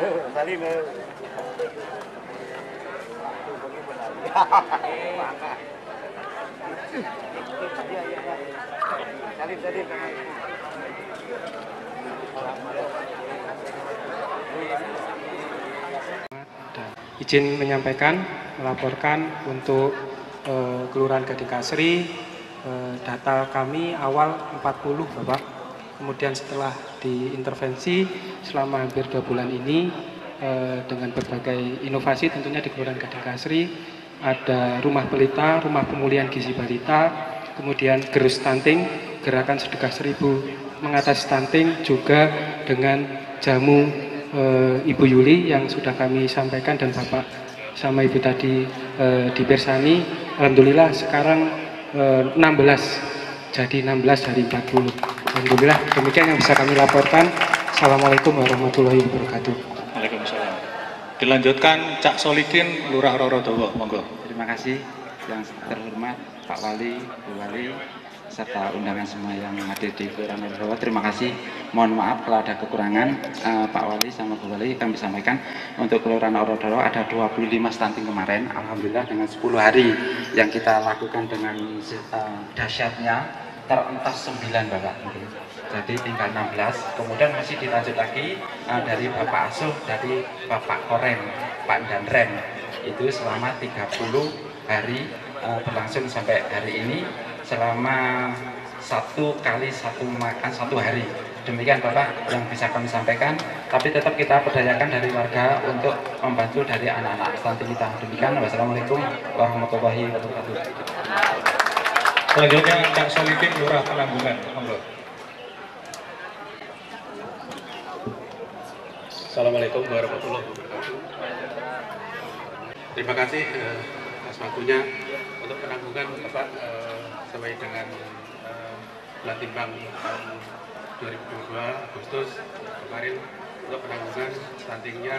Salim. Izin menyampaikan, melaporkan untuk Kelurahan Gading Kasri, data kami awal 40 Bapak, kemudian setelah diintervensi selama hampir 2 bulan ini dengan berbagai inovasi tentunya di Kelurahan Gading Kasri, ada rumah pelita, rumah pemulihan gizi balita, kemudian gerus stunting, gerakan sedekah 1000 mengatasi stunting, juga dengan jamu Ibu Yuli yang sudah kami sampaikan dan Bapak sama Ibu tadi dibersani. Alhamdulillah sekarang 16, jadi 16 dari 40. Alhamdulillah demikian yang bisa kami laporkan. Assalamualaikum warahmatullahi wabarakatuh. Waalaikumsalam. Dilanjutkan Cak Solikin, Lurah Rorodowo, monggo. Terima kasih yang terhormat Pak Wali, Bu Wali, serta undangan semua yang hadir di Kelurahan Rorodowo. Terima kasih. Mohon maaf kalau ada kekurangan. Pak Wali sama Bu Wali kami sampaikan untuk Kelurahan Rorodowo ada 25 stunting kemarin. Alhamdulillah dengan 10 hari yang kita lakukan dengan dahsyatnya terentas 9 Bapak. Jadi tinggal 16. Kemudian masih dilanjut lagi dari Bapak Asuh, dari Bapak Korem, Pak Danrem. Itu selama 30 hari berlangsung sampai hari ini, selama 1 kali 1 makan 1 hari. Demikian Bapak yang bisa kami sampaikan, tapi tetap kita berdayakan dari warga untuk membantu dari anak-anak stunting kita. Demikian, wassalamualaikum warahmatullahi wabarakatuh. Selanjutnya Cak Solikin, Lurah Penanggungan, monggo. Assalamualaikum warahmatullahi wabarakatuh. Terima kasih atas waktunya untuk penanggungan Bapak sesuai dengan bulan timbang tahun 2022 Agustus kemarin untuk penanggungan stuntingnya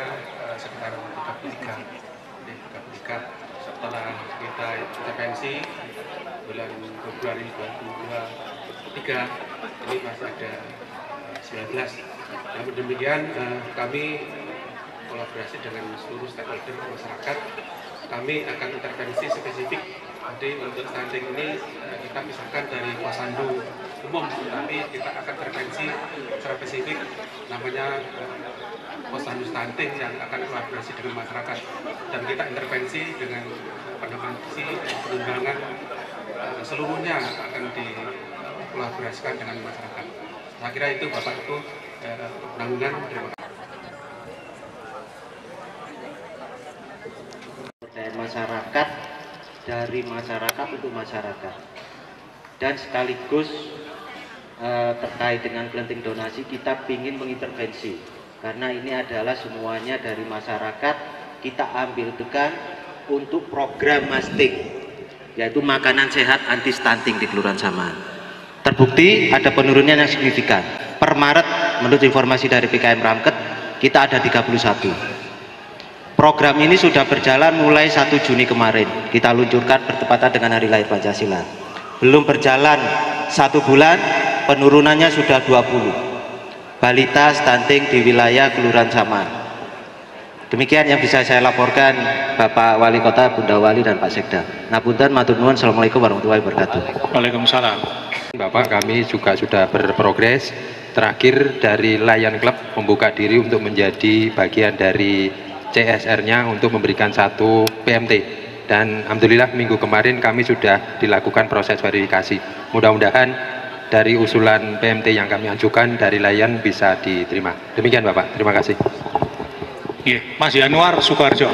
sekitar 33. Setelah kita intervensi bulan Februari 2023 ini masih ada 19. Namun demikian kami kolaborasi dengan seluruh stakeholder masyarakat, kami akan intervensi spesifik. Jadi untuk stunting ini kita pisahkan dari posyandu umum, tapi kita akan intervensi secara spesifik namanya posyandu stunting yang akan kolaborasi dengan masyarakat, dan kita intervensi dengan pengembangan seluruhnya akan dikolaborasikan dengan masyarakat. Saya kira itu Bapak Ibu penanggungan. Terima kasih. Masyarakat, dari masyarakat untuk masyarakat, dan sekaligus terkait dengan kelenting donasi kita ingin mengintervensi karena ini adalah semuanya dari masyarakat. Kita ambil tekan untuk program mastic, yaitu makanan sehat anti stunting di Kelurahan Samaan. Terbukti ada penurunan yang signifikan. Per Maret menurut informasi dari PKM Ramket kita ada 31. Program ini sudah berjalan mulai 1 Juni kemarin. Kita luncurkan bertepatan dengan Hari Lahir Pancasila. Belum berjalan 1 bulan, penurunannya sudah 20. Balita stunting di wilayah Kelurahan Samaan. Demikian yang bisa saya laporkan Bapak Wali Kota, Bunda Wali, dan Pak Sekda. Ngapunten, matur nuwun. Assalamualaikum warahmatullahi wabarakatuh. Waalaikumsalam. Bapak, kami juga sudah berprogres. Terakhir dari Lion Club membuka diri untuk menjadi bagian dari CSR-nya untuk memberikan 1 PMT, dan alhamdulillah minggu kemarin kami sudah dilakukan proses verifikasi. Mudah-mudahan dari usulan PMT yang kami ajukan dari Lion bisa diterima. Demikian Bapak, terima kasih. Mas Yanuar Sukoharjo.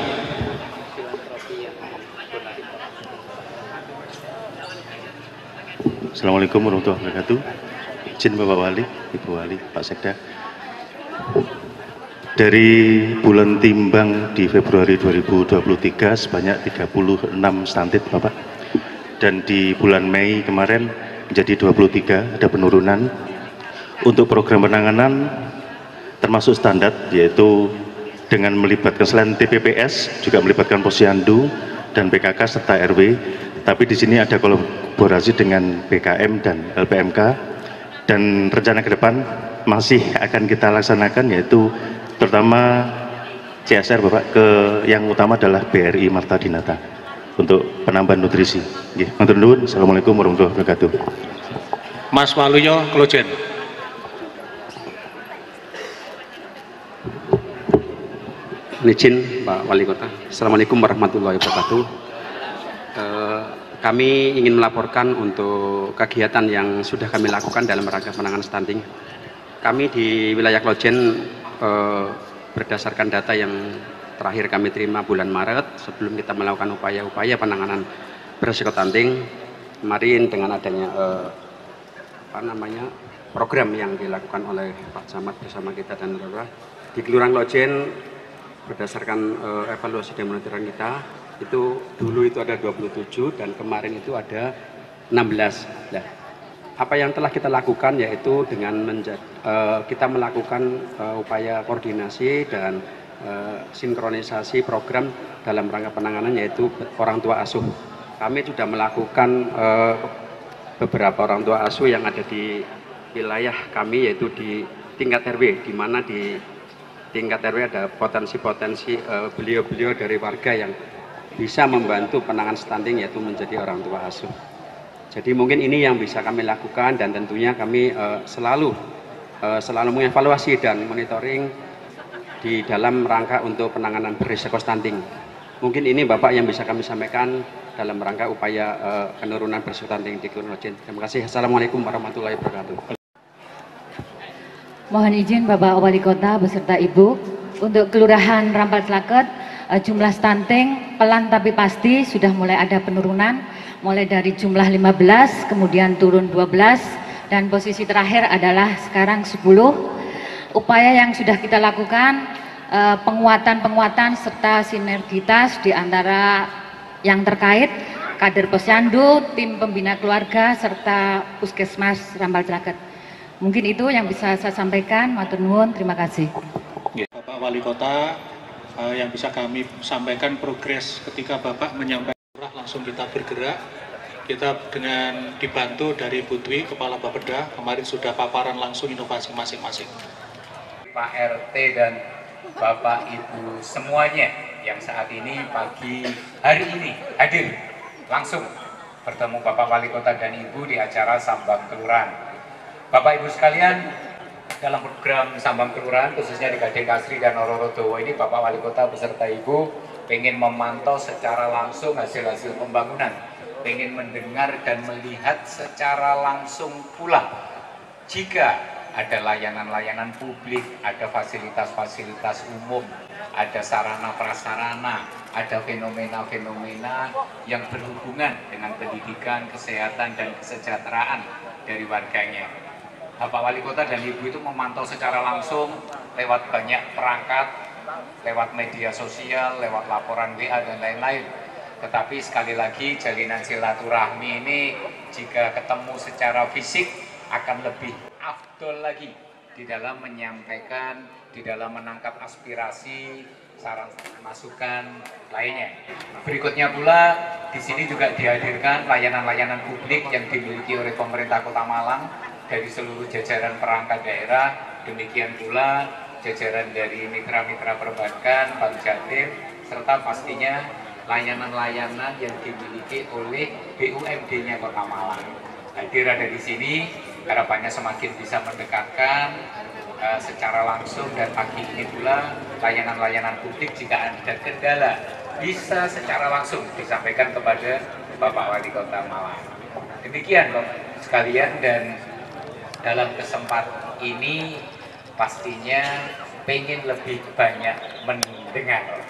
Assalamualaikum warahmatullahi wabarakatuh. Izin Bapak Wali, Ibu Wali, Pak Sekda. Dari bulan timbang di Februari 2023 sebanyak 36 stunted Bapak, dan di bulan Mei kemarin menjadi 23, ada penurunan. Untuk program penanganan termasuk standar, yaitu dengan melibatkan selain TPPS juga melibatkan posyandu dan PKK serta RW, tapi di sini ada kolaborasi dengan BKM dan LPMK, dan rencana ke depan masih akan kita laksanakan, yaitu pertama CSR Bapak ke yang utama adalah BRI Marta Dinata untuk penambahan nutrisi. Nggih, matur nuwun. Assalamualaikum warahmatullahi wabarakatuh. Mas Waluyo Klojen. Izin Pak Wali Kota. Assalamualaikum warahmatullahi wabarakatuh. Kami ingin melaporkan untuk kegiatan yang sudah kami lakukan dalam rangka penanganan stunting. Kami di wilayah Klojen berdasarkan data yang terakhir kami terima bulan Maret sebelum kita melakukan upaya-upaya penanganan beresiko stunting, kemarin dengan adanya program yang dilakukan oleh Pak Camat bersama kita dan Lurah di Kelurahan Klojen. Berdasarkan evaluasi dan monitoran kita, itu dulu itu ada 27 dan kemarin itu ada 16. Nah, apa yang telah kita lakukan yaitu dengan kita melakukan upaya koordinasi dan sinkronisasi program dalam rangka penanganan yaitu orang tua asuh. Kami sudah melakukan beberapa orang tua asuh yang ada di wilayah kami yaitu di tingkat RW, di mana di tingkat RW ada potensi-potensi beliau-beliau dari warga yang bisa membantu penanganan stunting yaitu menjadi orang tua asuh. Jadi mungkin ini yang bisa kami lakukan dan tentunya kami selalu mengevaluasi dan monitoring di dalam rangka untuk penanganan berisiko stunting. Mungkin ini Bapak yang bisa kami sampaikan dalam rangka upaya penurunan berisiko stunting di Kelurahan Klojen. Terima kasih. Assalamualaikum warahmatullahi wabarakatuh. Mohon izin Bapak Wali Kota beserta Ibu, untuk Kelurahan Rampal Slaket jumlah stunting pelan tapi pasti sudah mulai ada penurunan, mulai dari jumlah 15 kemudian turun 12 dan posisi terakhir adalah sekarang 10. Upaya yang sudah kita lakukan penguatan serta sinergitas di antara yang terkait, kader posyandu, tim pembina keluarga serta puskesmas Rampal Slaket. Mungkin itu yang bisa saya sampaikan. Matur nuwun, terima kasih. Bapak Wali Kota, yang bisa kami sampaikan progres ketika Bapak menyampaikan langsung kita bergerak. Kita dengan dibantu dari Bu Dwi, Kepala Bapeda, kemarin sudah paparan langsung inovasi masing-masing. Pak RT dan Bapak Ibu semuanya yang saat ini pagi hari ini hadir langsung bertemu Bapak Wali Kota dan Ibu di acara Sambang Kelurahan. Bapak Ibu sekalian, dalam program Sambang Kelurahan khususnya di Gading Kasri dan Rorodowo ini Bapak Wali Kota beserta Ibu ingin memantau secara langsung hasil-hasil pembangunan, ingin mendengar dan melihat secara langsung pula jika ada layanan-layanan publik, ada fasilitas-fasilitas umum, ada sarana prasarana, ada fenomena-fenomena yang berhubungan dengan pendidikan, kesehatan, dan kesejahteraan dari warganya. Bapak Wali Kota dan Ibu itu memantau secara langsung lewat banyak perangkat, lewat media sosial, lewat laporan WA dan lain-lain. Tetapi sekali lagi jalinan silaturahmi ini jika ketemu secara fisik akan lebih afdol lagi di dalam menyampaikan, di dalam menangkap aspirasi, saran masukan lainnya. Berikutnya pula di sini juga dihadirkan layanan-layanan publik yang dimiliki oleh pemerintah Kota Malang dari seluruh jajaran perangkat daerah, demikian pula jajaran dari mitra-mitra perbankan, Bank Jatim, serta pastinya layanan-layanan yang dimiliki oleh BUMD-nya Kota Malang. Hadir ada di sini, harapannya semakin bisa mendekatkan secara langsung dan pagi ini pula layanan-layanan publik jika ada kendala bisa secara langsung disampaikan kepada Bapak Wali Kota Malang. Demikian Bapak sekalian, dan dalam kesempatan ini pastinya pengen lebih banyak mendengar,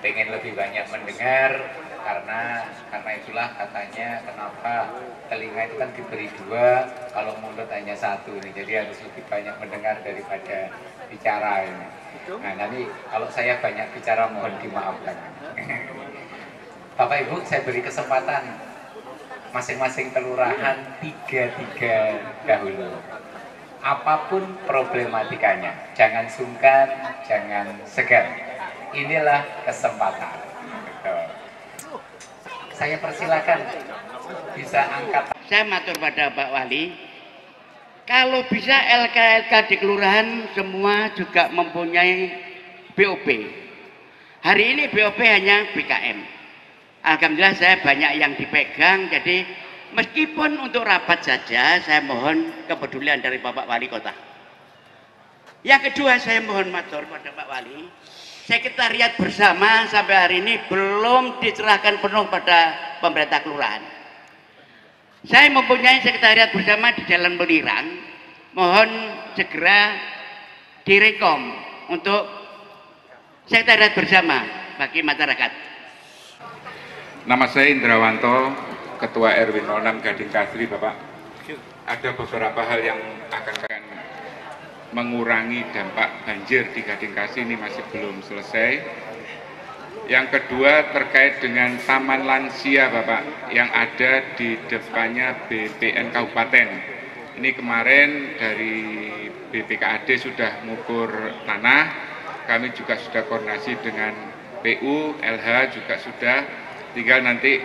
pengen lebih banyak mendengar karena itulah katanya kenapa telinga itu kan diberi 2, kalau mulut hanya 1 nih, jadi harus lebih banyak mendengar daripada bicara ini. Nah nanti kalau saya banyak bicara mohon dimaafkan. Bapak Ibu, saya beri kesempatan masing-masing kelurahan 3 dahulu. Apapun problematikanya, jangan sungkan, jangan segan. Inilah kesempatan. Saya persilakan bisa angkat. Saya matur pada Pak Wali, kalau bisa LK-LK di kelurahan semua juga mempunyai BOP. Hari ini BOP hanya BKM. Alhamdulillah saya banyak yang dipegang, jadi meskipun untuk rapat saja saya mohon kepedulian dari Bapak Wali Kota. Yang kedua, saya mohon matur pada Pak Wali, sekretariat bersama sampai hari ini belum diserahkan penuh pada pemerintah kelurahan. Saya mempunyai sekretariat bersama di Jalan Melirang, mohon segera direkom untuk sekretariat bersama bagi masyarakat. Nama saya Indrawanto, Ketua RW 06 Gading Kasri, Bapak. Ada beberapa hal yang akan mengurangi dampak banjir di Gading Kasri ini masih belum selesai. Yang kedua terkait dengan taman lansia, Bapak, yang ada di depannya BPN Kabupaten. Ini kemarin dari BPKAD sudah mengukur tanah, kami juga sudah koordinasi dengan PU, LH juga sudah, tinggal nanti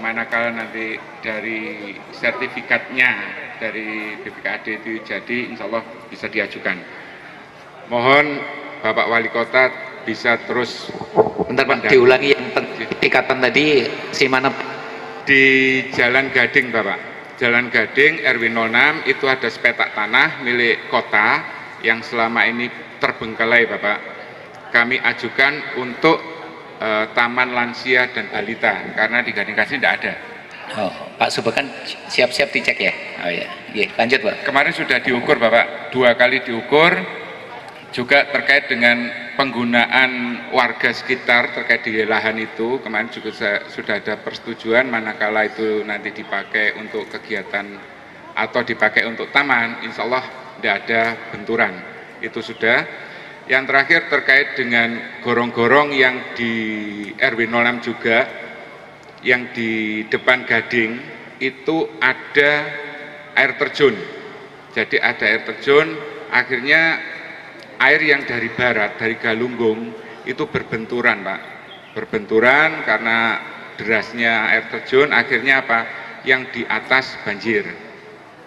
manakala nanti dari sertifikatnya dari BPKAD itu jadi, insya Allah bisa diajukan. Mohon Bapak Wali Kota bisa terus. Bentar Pak, diulangi yang ikatan tadi si mana? Di Jalan Gading, Bapak. Jalan Gading RW 06 itu ada sepetak tanah milik kota yang selama ini terbengkalai, Bapak. Kami ajukan untuk taman lansia dan balita karena di Gading Kasri tidak ada. Oh, Pak Subah kan siap-siap dicek ya? Oh ya, lanjut Pak. Kemarin sudah diukur, Bapak, 2 kali diukur, juga terkait dengan penggunaan warga sekitar terkait di lahan itu. Kemarin juga sudah ada persetujuan manakala itu nanti dipakai untuk kegiatan atau dipakai untuk taman, insya Allah tidak ada benturan. Itu sudah. Yang terakhir terkait dengan gorong-gorong yang di RW 06 juga, yang di depan Gading itu ada air terjun. Jadi ada air terjun, akhirnya air yang dari barat, dari Galunggung itu berbenturan, Pak. Berbenturan karena derasnya air terjun, akhirnya apa? Yang di atas banjir.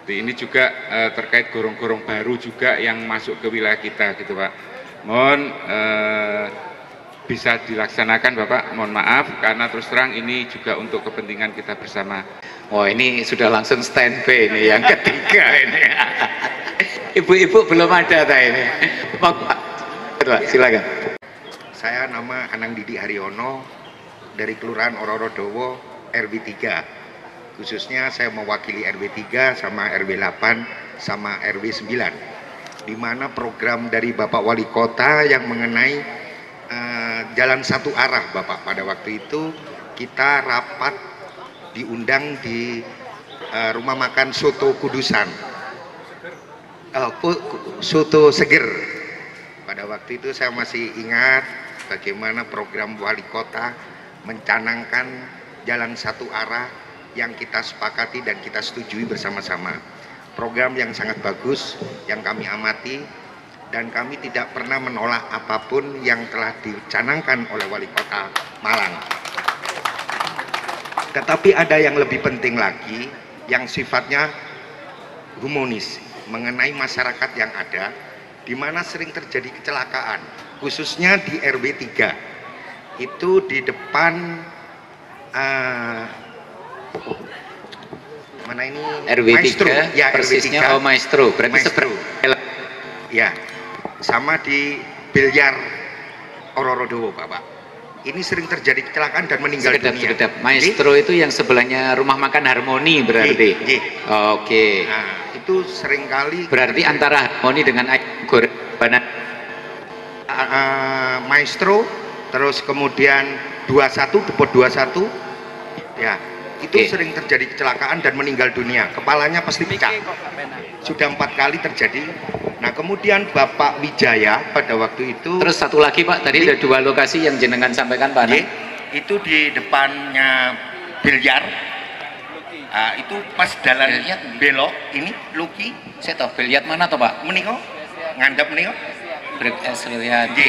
Ini juga terkait gorong-gorong baru juga yang masuk ke wilayah kita gitu, Pak. Mohon bisa dilaksanakan, Bapak, mohon maaf karena terus terang ini juga untuk kepentingan kita bersama. Wah, ini sudah langsung standby ini yang ketiga ini. Ibu-ibu belum ada ini. Pak, silakan. Saya nama Anang Didi Haryono dari Kelurahan Ororodowo RW 3. Khususnya saya mewakili RW 3 sama RW 8 sama RW 9. Di mana program dari Bapak Wali Kota yang mengenai jalan satu arah, Bapak. Pada waktu itu kita rapat diundang di rumah makan Soto Kudusan, Soto Seger. Pada waktu itu saya masih ingat bagaimana program Wali Kota mencanangkan jalan satu arah yang kita sepakati dan kita setujui bersama-sama. Program yang sangat bagus yang kami amati, dan kami tidak pernah menolak apapun yang telah dicanangkan oleh Wali Kota Malang. Tetapi ada yang lebih penting lagi yang sifatnya humanis mengenai masyarakat yang ada, di mana sering terjadi kecelakaan, khususnya di RW 3. Itu di depan mana ini? RW 3, ya, persisnya RW 3. Oh, Maestro, berarti Maestro. Ya, sama di Bilyar Ororodowo, Bapak. Ini sering terjadi kecelakaan dan meninggal dunia. Maestro itu yang sebelahnya rumah makan Harmoni berarti. Oke. Nah, itu seringkali. Berarti antara Harmoni dengan Goreng Maestro, terus kemudian 21, Depot 21, ya. Itu sering terjadi kecelakaan dan meninggal dunia. Kepalanya pasti pecah. Sudah 4 kali terjadi. Nah, kemudian Bapak Wijaya pada waktu itu. Terus satu lagi, Pak, tadi ada 2 lokasi yang jenengan sampaikan, Pak. Itu di depannya Bilyar. Itu pas jalan belok ini Luki. Saya tahu Bilyar mana toh, Pak? Meniko, ngandap meniko.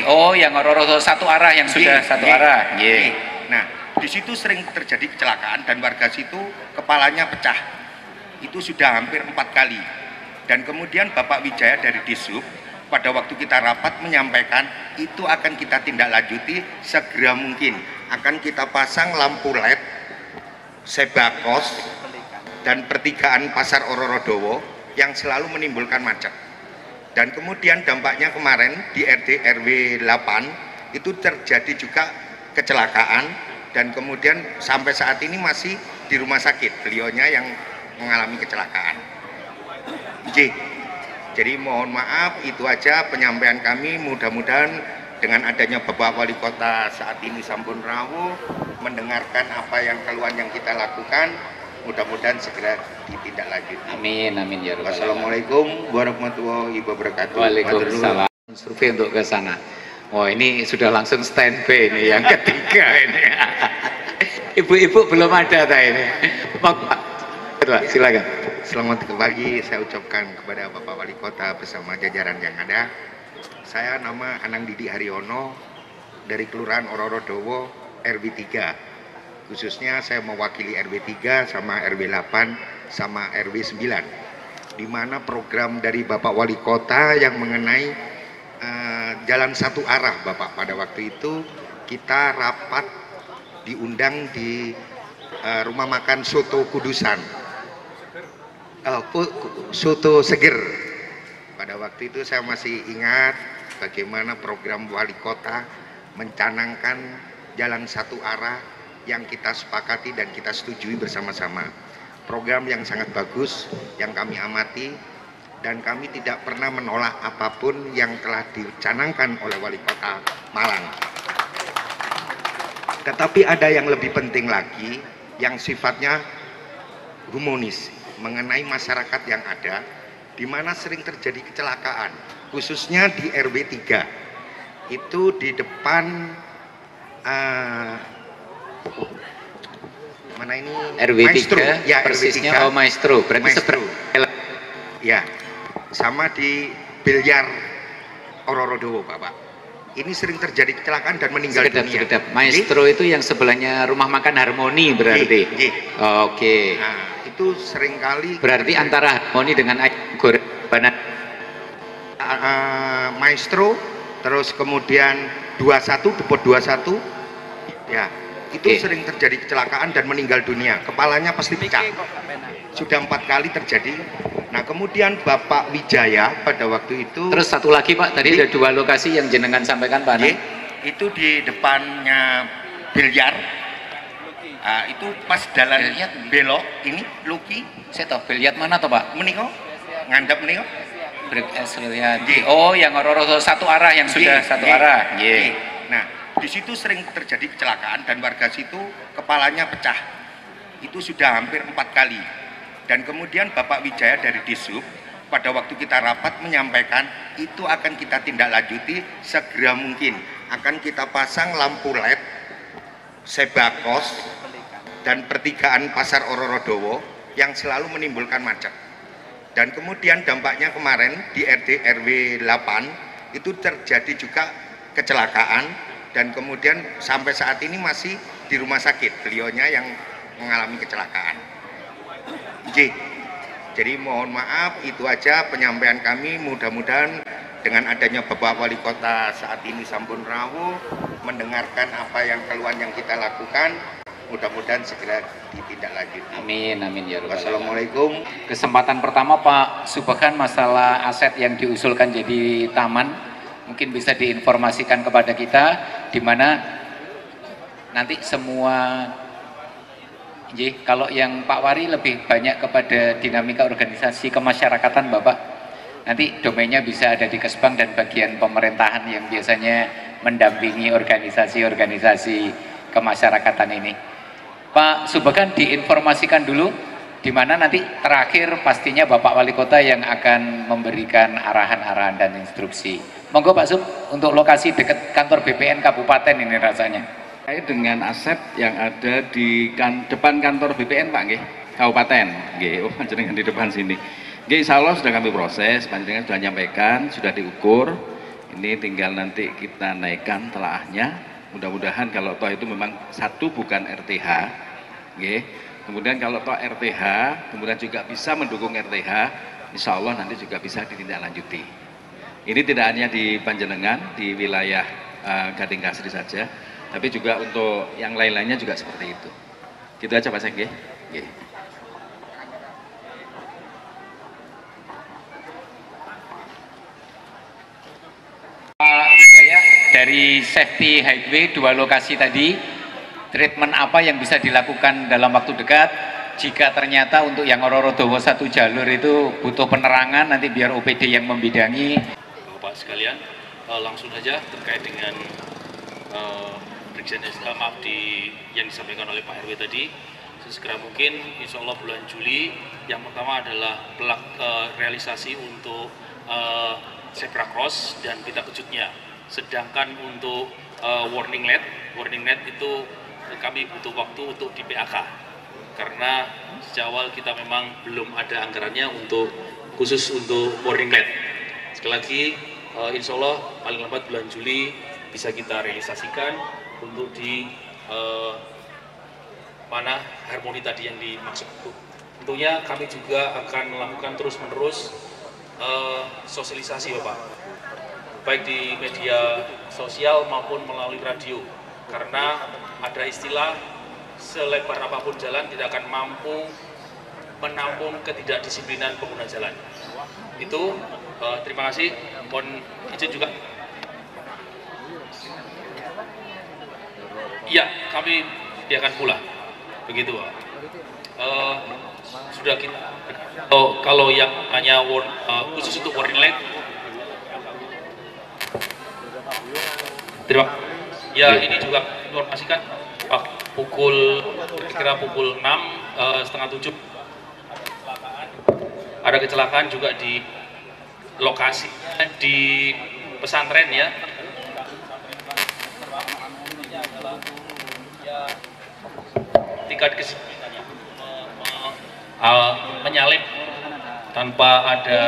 Oh, yang Ororodowo satu arah yang sudah satu arah. Nah, di situ sering terjadi kecelakaan dan warga situ kepalanya pecah. Itu sudah hampir 4 kali. Dan kemudian Bapak Wijaya dari Dishub pada waktu kita rapat menyampaikan itu akan kita tindak lanjuti segera mungkin. Akan kita pasang lampu LED Sebakos dan pertigaan Pasar Ororodowo yang selalu menimbulkan macet. Dan kemudian dampaknya kemarin di RT RW 8 itu terjadi juga kecelakaan, dan kemudian sampai saat ini masih di rumah sakit beliaunya yang mengalami kecelakaan. Jadi mohon maaf, itu aja penyampaian kami. Mudah-mudahan dengan adanya Bapak Wali Kota saat ini sampun rawuh, mendengarkan apa yang keluhan yang kita lakukan, mudah-mudahan segera ditindaklanjuti. Amin, amin ya rabbal alamin. Wassalamualaikum warahmatullahi wabarakatuh. Waalaikumsalam. Survei untuk ke sana. Wah, ini sudah langsung standby ini yang ketiga ini. Ibu-ibu belum ada ini. Pak, silakan. Selamat pagi saya ucapkan kepada Bapak Wali Kota bersama jajaran yang ada. Saya nama Anang Didi Haryono dari Kelurahan Ororodowo RW 3. Khususnya saya mewakili RW 3 sama RW 8 sama RW 9. Di mana program dari Bapak Wali Kota yang mengenai jalan satu arah, Bapak. Pada waktu itu kita rapat diundang di rumah makan Soto Kudusan, Soto Seger. Pada waktu itu saya masih ingat bagaimana program Wali Kota mencanangkan jalan satu arah yang kita sepakati dan kita setujui bersama-sama. Program yang sangat bagus yang kami amati, dan kami tidak pernah menolak apapun yang telah dicanangkan oleh Wali Kota Malang. Tetapi ada yang lebih penting lagi yang sifatnya humanis mengenai masyarakat yang ada, di mana sering terjadi kecelakaan, khususnya di RW 3. Itu di depan mana ini? RW 3, ya, persisnya RW 3. Oh, Maestro, berarti Maestro. Ya, sama di Bilyar Ororodowo, Bapak. Ini sering terjadi kecelakaan dan meninggal dunia. Maestro itu yang sebelahnya rumah makan Harmoni berarti. Oke. Nah, itu seringkali. Berarti antara Harmoni dengan Goreng Maestro, terus kemudian 21, Depot 21, ya, itu sering terjadi kecelakaan dan meninggal dunia. Kepalanya pasti pecah. Sudah 4 kali terjadi. Nah, kemudian Bapak Wijaya pada waktu itu. Terus satu lagi, Pak, tadi ada 2 lokasi yang jenengan sampaikan, Pak. Itu di depannya Bilyar. Itu pas jalan belok ini Luki. Saya tahu Bilyar mana toh, Pak? Meniko, ngandap meniko. Oh, yang Ororodowo satu arah yang sudah satu arah. Nah, di situ sering terjadi kecelakaan dan warga situ kepalanya pecah. Itu sudah hampir 4 kali. Dan kemudian Bapak Wijaya dari Disub pada waktu kita rapat menyampaikan itu akan kita tindak lanjuti segera mungkin. Akan kita pasang lampu LED Sebakos dan pertigaan Pasar Ororodowo yang selalu menimbulkan macet. Dan kemudian dampaknya kemarin di RT RW 8 itu terjadi juga kecelakaan, dan kemudian sampai saat ini masih di rumah sakit beliaunya yang mengalami kecelakaan. Jadi mohon maaf, itu aja penyampaian kami. Mudah-mudahan dengan adanya Bapak Wali Kota saat ini sampun rawuh, mendengarkan apa yang keluhan yang kita lakukan, mudah-mudahan segera ditindaklanjuti. Amin, amin ya rabbal alamin. Wassalamualaikum. Kesempatan pertama, Pak Subhan, masalah aset yang diusulkan jadi taman, mungkin bisa diinformasikan kepada kita, di mana nanti semua. Kalau yang Pak Wari lebih banyak kepada dinamika organisasi kemasyarakatan, Bapak, nanti domainnya bisa ada di Kesbang dan bagian pemerintahan yang biasanya mendampingi organisasi-organisasi kemasyarakatan ini. Pak Subhan diinformasikan dulu, di mana nanti terakhir pastinya Bapak Wali Kota yang akan memberikan arahan-arahan dan instruksi. Monggo Pak Sub, untuk lokasi dekat kantor BPN Kabupaten ini rasanya. Dengan aset yang ada di depan kantor BPN, Pak, nggih, Kabupaten, nggih, panjenengan di depan sini. Nggih, insya Allah sudah kami proses, panjenengan sudah menyampaikan, sudah diukur. Ini tinggal nanti kita naikkan telaahnya. Mudah-mudahan kalau toh itu memang satu bukan RTH, nggih. Kemudian kalau toh RTH, kemudian juga bisa mendukung RTH, insya Allah nanti juga bisa ditindaklanjuti. Ini tidak hanya di Panjenengan, di wilayah Gading Kasri saja, tapi juga untuk yang lain-lainnya juga seperti itu. Gitu aja Pak Seng. Pak Wijaya, dari safety highway 2 lokasi tadi, treatment apa yang bisa dilakukan dalam waktu dekat jika ternyata untuk yang Ororodowo 1 jalur itu butuh penerangan, nanti biar OPD yang membidangi. Bapak sekalian, langsung saja terkait dengan yang disampaikan oleh Pak RW tadi, sesegera mungkin insya Allah bulan Juli yang pertama adalah realisasi untuk zebra cross dan pita kejutnya. Sedangkan untuk warning light itu kami butuh waktu untuk di PAK karena sejak awal kita memang belum ada anggarannya khusus untuk warning light. Sekali lagi insya Allah paling lambat bulan Juli bisa kita realisasikan untuk di mana harmoni tadi yang dimaksud itu. Tentunya kami juga akan melakukan terus-menerus sosialisasi Bapak, baik di media sosial maupun melalui radio, karena ada istilah selebar apapun jalan tidak akan mampu menampung ketidakdisiplinan pengguna jalan. Itu terima kasih. Mohon izin juga. Iya, kami sediakan pula. Begitu Pak. Sudah kita kalau yang hanya khusus untuk warning light. Terima. Ya, ini juga informasikan kira-kira pukul 6 setengah 7 ada kecelakaan juga di lokasi di pesantren ya. Tingkat kesulitannya menyalip tanpa ada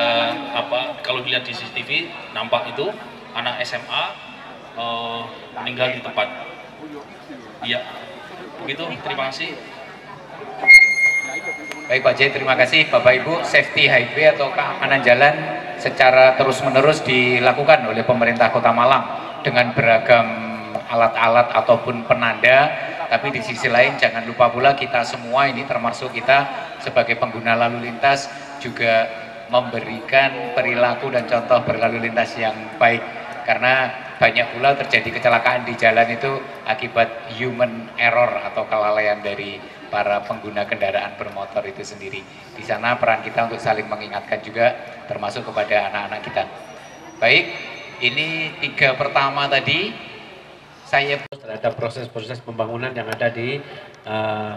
kalau dilihat di CCTV nampak itu anak SMA meninggal di tempat. Iya, begitu. Terima kasih. Baik Pak J, terima kasih. Bapak Ibu, safety highway atau keamanan jalan secara terus-menerus dilakukan oleh pemerintah Kota Malang dengan beragam alat-alat ataupun penanda. Tapi di sisi lain jangan lupa pula kita semua ini termasuk kita sebagai pengguna lalu lintas juga memberikan perilaku dan contoh berlalu lintas yang baik, karena banyak pula terjadi kecelakaan di jalan itu akibat human error atau kelalaian dari para pengguna kendaraan bermotor itu sendiri. Di sana peran kita untuk saling mengingatkan juga termasuk kepada anak-anak kita. Baik, ini 3 pertama tadi saya terhadap proses-proses pembangunan yang ada di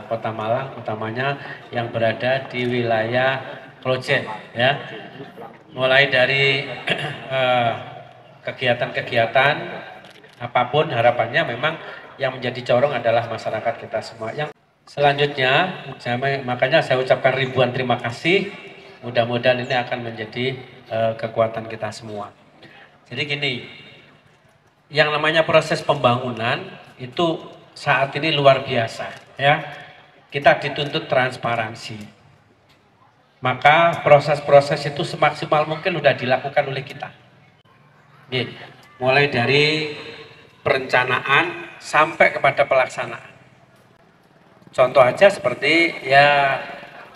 Kota Malang, utamanya yang berada di wilayah Klojen, ya. Mulai dari kegiatan-kegiatan apapun, harapannya memang yang menjadi corong adalah masyarakat kita semua. Yang selanjutnya, makanya saya ucapkan ribuan terima kasih. Mudah-mudahan ini akan menjadi kekuatan kita semua. Jadi gini, yang namanya proses pembangunan itu saat ini luar biasa, ya. Kita dituntut transparansi. Maka proses-proses itu semaksimal mungkin sudah dilakukan oleh kita. Mulai dari perencanaan sampai kepada pelaksanaan. Contoh aja seperti ya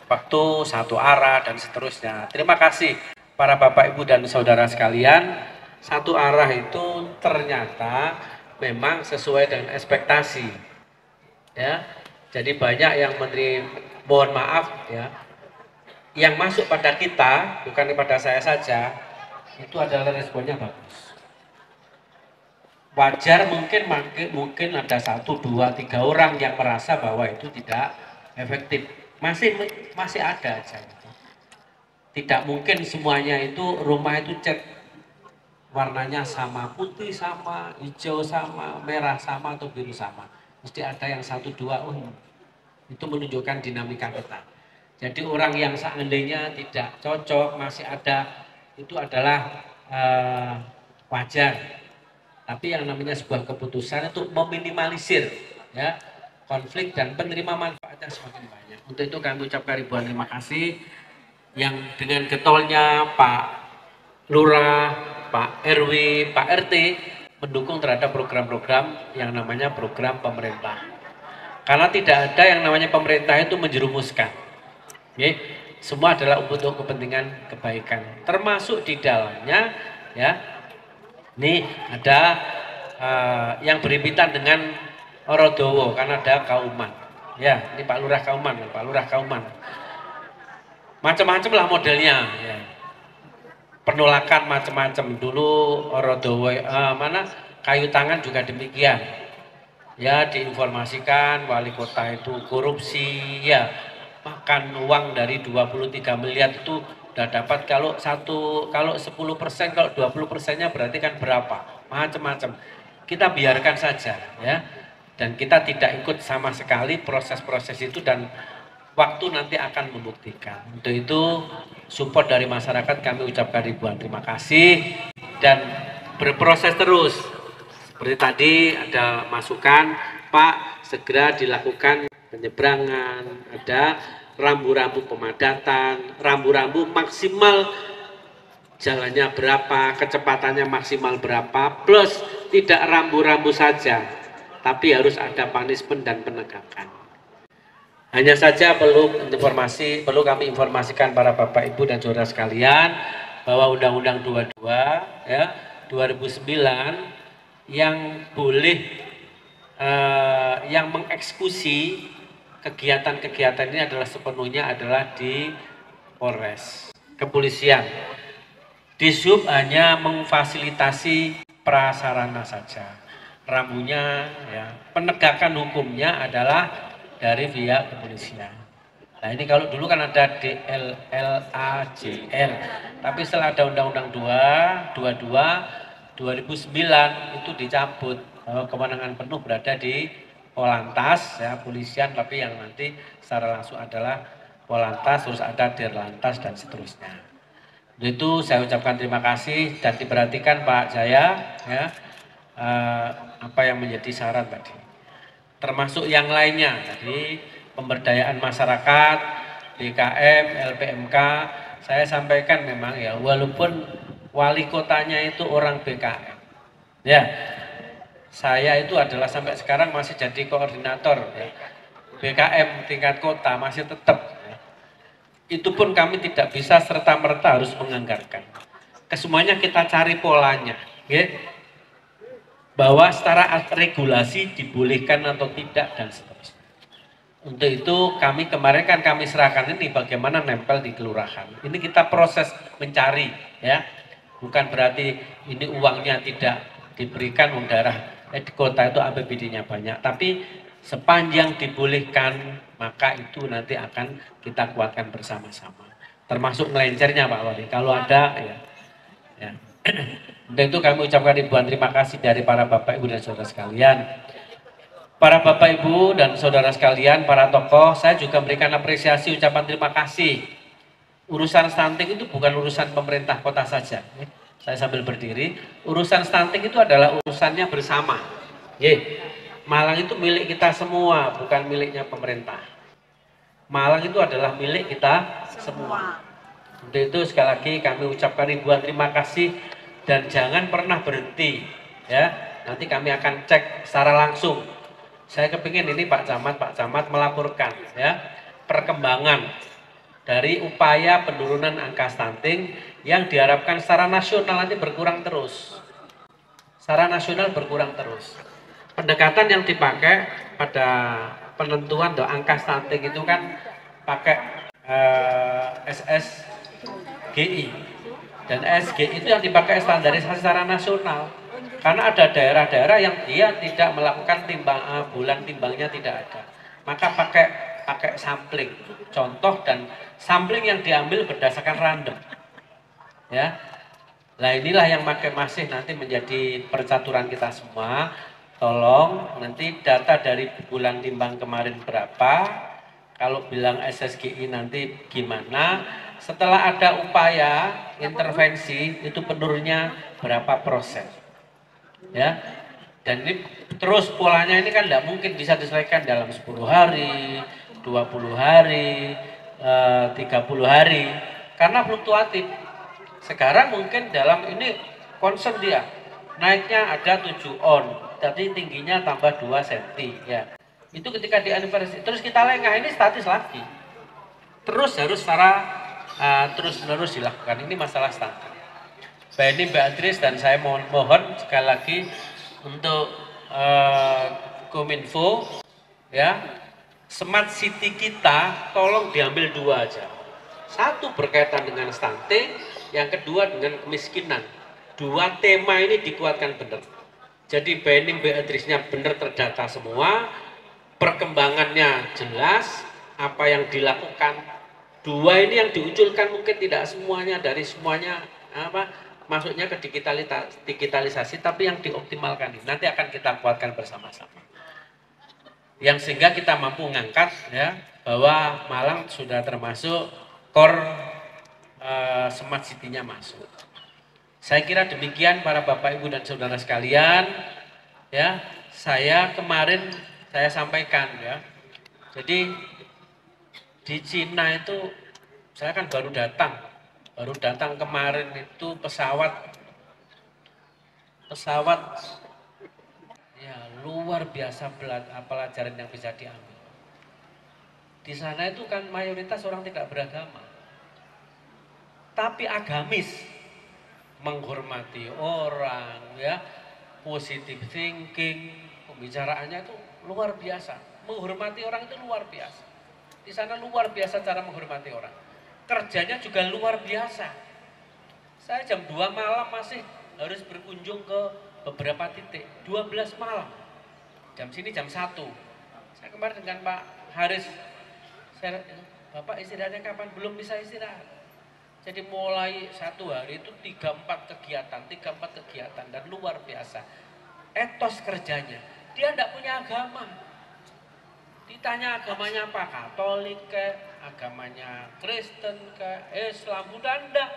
waktu satu arah dan seterusnya. Terima kasih para Bapak Ibu dan saudara sekalian. Satu arah itu ternyata memang sesuai dengan ekspektasi, ya. Jadi banyak yang mohon maaf ya, yang masuk pada kita bukan kepada saya saja, itu adalah responnya bagus. Wajar mungkin ada 1, 2, 3 orang yang merasa bahwa itu tidak efektif, masih ada aja. Tidak mungkin semuanya itu rumah itu cat warnanya sama, putih sama, hijau sama, merah sama, atau biru sama. Mesti ada yang 1, 2, itu menunjukkan dinamika kita. Jadi orang yang seandainya tidak cocok, masih ada, itu adalah wajar. Tapi yang namanya sebuah keputusan itu meminimalisir ya konflik dan penerima manfaatnya semakin banyak. Untuk itu kami ucapkan ribuan terima kasih yang dengan getolnya Pak Lurah, Pak RW, Pak RT mendukung terhadap program-program yang namanya program pemerintah. Karena tidak ada yang namanya pemerintah itu menjerumuskan. Oke? Semua adalah untuk kepentingan kebaikan. Termasuk di dalamnya ya. Ini ada yang berhimpitan dengan Orodowo karena ada Kauman. Ya, ini Pak Lurah Kauman, Pak Lurah Kauman. Macam-macam lah modelnya ya. Penolakan macam-macam. Dulu Orodowo mana Kayu Tangan juga demikian. Ya, diinformasikan wali kota itu korupsi, ya makan uang dari 23 miliar itu udah dapat kalau 10%, kalau 20%-nya berarti kan berapa? Macam-macam. Kita biarkan saja ya. Dan kita tidak ikut sama sekali proses-proses itu dan waktu nanti akan membuktikan. Untuk itu support dari masyarakat kami ucapkan ribuan terima kasih dan berproses terus. Seperti tadi ada masukan, Pak, segera dilakukan penyeberangan, ada rambu-rambu pemadatan, rambu-rambu maksimal jalannya berapa, kecepatannya maksimal berapa, plus tidak rambu-rambu saja, tapi harus ada punishment dan penegakan. Hanya saja perlu kami informasikan para Bapak Ibu dan saudara sekalian bahwa Undang-Undang 22 ya 2009 yang boleh yang mengeksekusi kegiatan-kegiatan ini adalah sepenuhnya adalah di Polres, kepolisian. Dishub hanya memfasilitasi prasarana saja. Rambunya ya, penegakan hukumnya adalah dari pihak kepolisian. Nah ini kalau dulu kan ada DLLAJL, tapi setelah ada Undang-Undang 22 2009 itu dicabut bahwa kewenangan penuh berada di Polantas ya polisian, tapi yang nanti secara langsung adalah Polantas, terus ada Dirlantas dan seterusnya. Itu saya ucapkan terima kasih dan diperhatikan Pak Jaya ya apa yang menjadi saran tadi. Termasuk yang lainnya tadi pemberdayaan masyarakat, DKM, LPMK, saya sampaikan memang ya walaupun wali kotanya itu orang BKM. Ya, saya itu adalah sampai sekarang masih jadi koordinator ya. BKM tingkat kota masih tetap. Ya. Itu pun kami tidak bisa serta-merta harus menganggarkan. Kesemuanya kita cari polanya. Ya. Bahwa secara regulasi dibolehkan atau tidak dan seterusnya. Untuk itu kami kemarin kan kami serahkan ini bagaimana nempel di kelurahan. Ini kita proses mencari ya. Bukan berarti ini uangnya tidak diberikan uang daerah di kota itu APBD-nya banyak, tapi sepanjang dibolehkan maka itu nanti akan kita kuatkan bersama-sama. Termasuk melencernya Pak Wali. Kalau ada ya. Untuk itu kami ucapkan ribuan terima kasih dari para Bapak Ibu dan saudara sekalian. Para Bapak Ibu dan saudara sekalian, para tokoh, saya juga memberikan apresiasi ucapan terima kasih. Urusan stunting itu bukan urusan pemerintah kota saja. Saya sambil berdiri, urusan stunting itu adalah urusannya bersama. Malang itu milik kita semua, bukan miliknya pemerintah. Malang itu adalah milik kita semua. Untuk itu sekali lagi kami ucapkan ribuan terima kasih dan jangan pernah berhenti. Ya, nanti kami akan cek secara langsung. Saya kepingin ini Pak Camat melaporkan ya perkembangan dari upaya penurunan angka stunting yang diharapkan secara nasional nanti berkurang terus. Secara nasional berkurang terus. Pendekatan yang dipakai pada penentuan angka stunting itu kan pakai SSGI. Dan SSGI itu yang dipakai standarisasi secara nasional. Karena ada daerah-daerah yang dia tidak melakukan bulan timbangnya tidak ada. Maka pakai sampling, contoh dan sampling yang diambil berdasarkan random, ya. Nah inilah yang masih nanti menjadi percaturan kita semua. Tolong nanti data dari bulan timbang kemarin berapa, kalau bilang SSGI nanti gimana. Setelah ada upaya intervensi itu penurunnya berapa persen, ya. Dan ini terus polanya ini kan tidak mungkin bisa diselesaikan dalam 10 hari, 20 hari, 30 hari, karena fluktuatif. Sekarang mungkin dalam ini concern dia. Naiknya ada 7 on, jadi tingginya tambah 2 cm ya. Itu ketika di anniversary. Terus kita lengah, ini statis lagi. Terus harus secara terus-menerus dilakukan. Ini masalah standar. Mbak Eni, Mbak Adris, dan saya mohon sekali lagi untuk Kominfo ya, Smart City kita tolong diambil 2 aja. Satu berkaitan dengan stunting, yang kedua dengan kemiskinan. 2 tema ini dikuatkan benar. Jadi Mbak Eni, Mbak Adrisnya benar terdata semua, perkembangannya jelas, apa yang dilakukan. 2 ini yang diuculkan mungkin tidak semuanya dari semuanya masuknya ke digitalisasi, tapi yang dioptimalkan ini nanti akan kita kuatkan bersama-sama. Yang sehingga kita mampu mengangkat ya bahwa Malang sudah termasuk core Smart City-nya masuk. Saya kira demikian para Bapak Ibu dan saudara sekalian ya. Saya kemarin saya sampaikan ya. Jadi di Cina itu saya kan baru datang kemarin itu pesawat ya luar biasa pelajaran yang bisa diambil. Di sana itu kan mayoritas orang tidak beragama, tapi agamis, menghormati orang ya, positive thinking, pembicaraannya itu luar biasa, menghormati orang itu luar biasa. Di sana luar biasa cara menghormati orang. Kerjanya juga luar biasa. Saya jam 2 malam masih harus berkunjung ke beberapa titik. 12 malam. Jam sini jam 1. Saya kemarin dengan Pak Haris, Bapak istirahatnya kapan? Belum bisa istirahat. Jadi mulai 1 hari itu 3-4 kegiatan dan luar biasa. Etos kerjanya. Dia tidak punya agama. Ditanya agamanya apa? Katolik ke, agamanya Kristen ke, Islam, Buddha, enggak.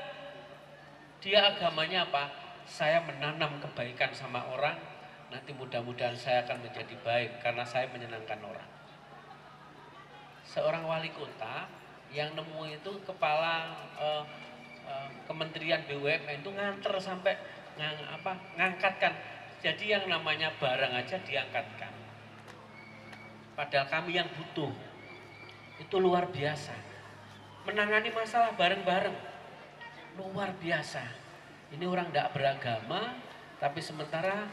Dia agamanya apa? Saya menanam kebaikan sama orang, nanti mudah-mudahan saya akan menjadi baik karena saya menyenangkan orang. Seorang wali kota yang nemu itu kepala Kementerian BUMN itu nganter sampai ngangkatkan. Jadi yang namanya barang aja diangkatkan. Padahal kami yang butuh, itu luar biasa. Menangani masalah bareng-bareng, luar biasa. Ini orang tidak beragama, tapi sementara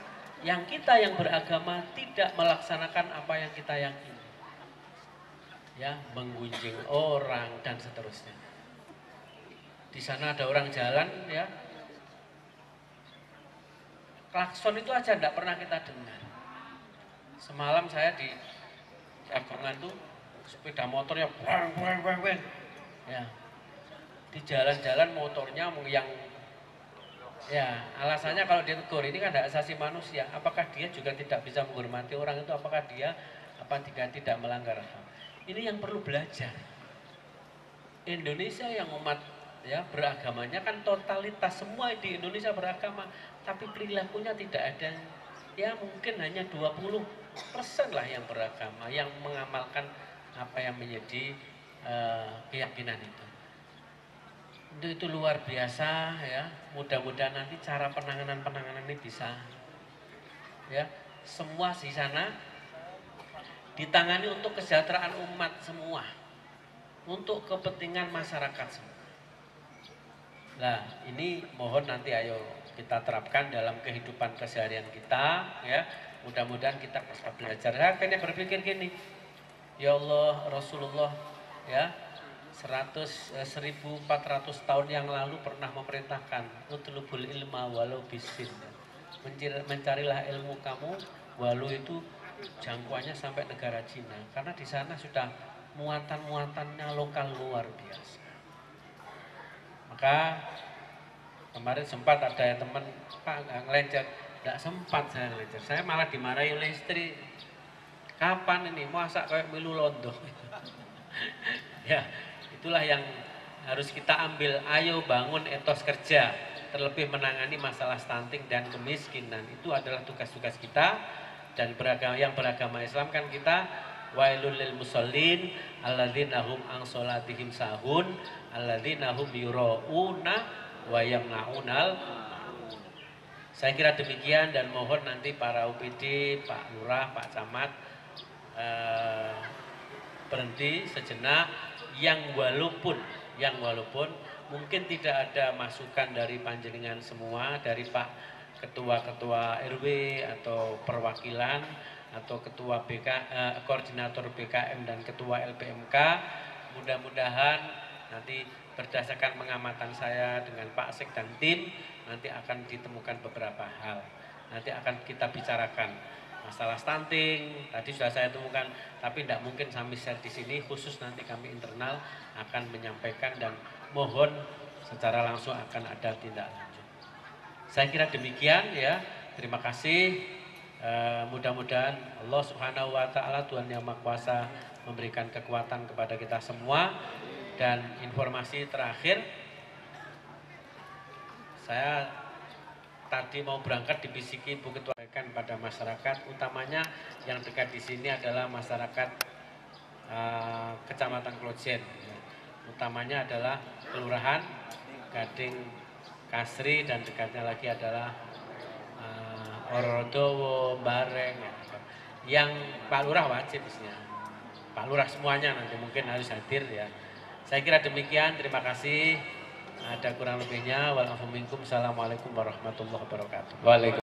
yang kita yang beragama tidak melaksanakan apa yang kita yakini. Ya, menggunjing orang dan seterusnya. Di sana ada orang jalan ya, klakson itu aja tidak pernah kita dengar. Semalam saya di Agungan tuh sepeda motornya weng. Ya. Di jalan-jalan motornya yang ya alasannya kalau dia tegur ini kan hak asasi manusia. Apakah dia juga tidak bisa menghormati orang itu? Apakah dia tidak melanggar HAM? Ini yang perlu belajar. Indonesia yang umat ya beragamanya kan totalitas semua di Indonesia beragama, tapi perilakunya tidak ada. Ya mungkin hanya 20% lah yang beragama, yang mengamalkan apa yang menjadi keyakinan itu. Itu luar biasa ya. Mudah-mudahan nanti cara penanganan ini bisa ya semua di sana ditangani untuk kesejahteraan umat semua, untuk kepentingan masyarakat semua. Nah ini mohon nanti ayo kita terapkan dalam kehidupan keseharian kita ya. Mudah-mudahan kita bisa belajar. Saya akhirnya berpikir gini, ya Allah, Rasulullah ya 1400 tahun yang lalu pernah memerintahkan utlubul ilma walau bisin, mencarilah ilmu kamu walau itu jangkauannya sampai negara Cina, karena di sana sudah muatan-muatannya lokal luar biasa. Maka kemarin sempat ada yang teman, Pak nggak ngelencer, nggak sempat saya ngelencer, saya malah dimarahi oleh istri, kapan ini masa kayak milu londo. Ya itulah yang harus kita ambil, ayo bangun etos kerja, terlebih menangani masalah stunting dan kemiskinan, itu adalah tugas-tugas kita. Dan yang beragama Islam kan kita wailul lil musallin alladzina hum an sholatihim sahun alladzina hum yurauna wa yamnaunal. Saya kira demikian dan mohon nanti para UPD, Pak Lurah, Pak Camat berhenti sejenak yang walaupun mungkin tidak ada masukan dari panjenengan semua, dari Pak Ketua-Ketua RW atau perwakilan atau Ketua Koordinator BKM dan Ketua LPMK, mudah-mudahan nanti berdasarkan pengamatan saya dengan Pak Sek dan tim, nanti akan ditemukan beberapa hal. Nanti akan kita bicarakan masalah stunting, tadi sudah saya temukan, tapi tidak mungkin sampai share di sini, khusus nanti kami internal akan menyampaikan dan mohon secara langsung akan ada tindak lanjut. Saya kira demikian ya, terima kasih. Mudah-mudahan Allah Subhanahu wa Ta'ala, Tuhan Yang Maha Kuasa, memberikan kekuatan kepada kita semua. Dan informasi terakhir, saya tadi mau berangkat dibisiki Bu Ketua pada masyarakat, utamanya yang dekat di sini adalah masyarakat Kecamatan Klojen, utamanya adalah Kelurahan Gading Kasri dan dekatnya lagi adalah Ororodowo, Bareng, yang Pak Lurah wajib isinya. Pak Lurah semuanya nanti mungkin harus hadir ya. Saya kira demikian, terima kasih. Ada kurang lebihnya. Assalamualaikum warahmatullahi wabarakatuh. Waalaikumsalam.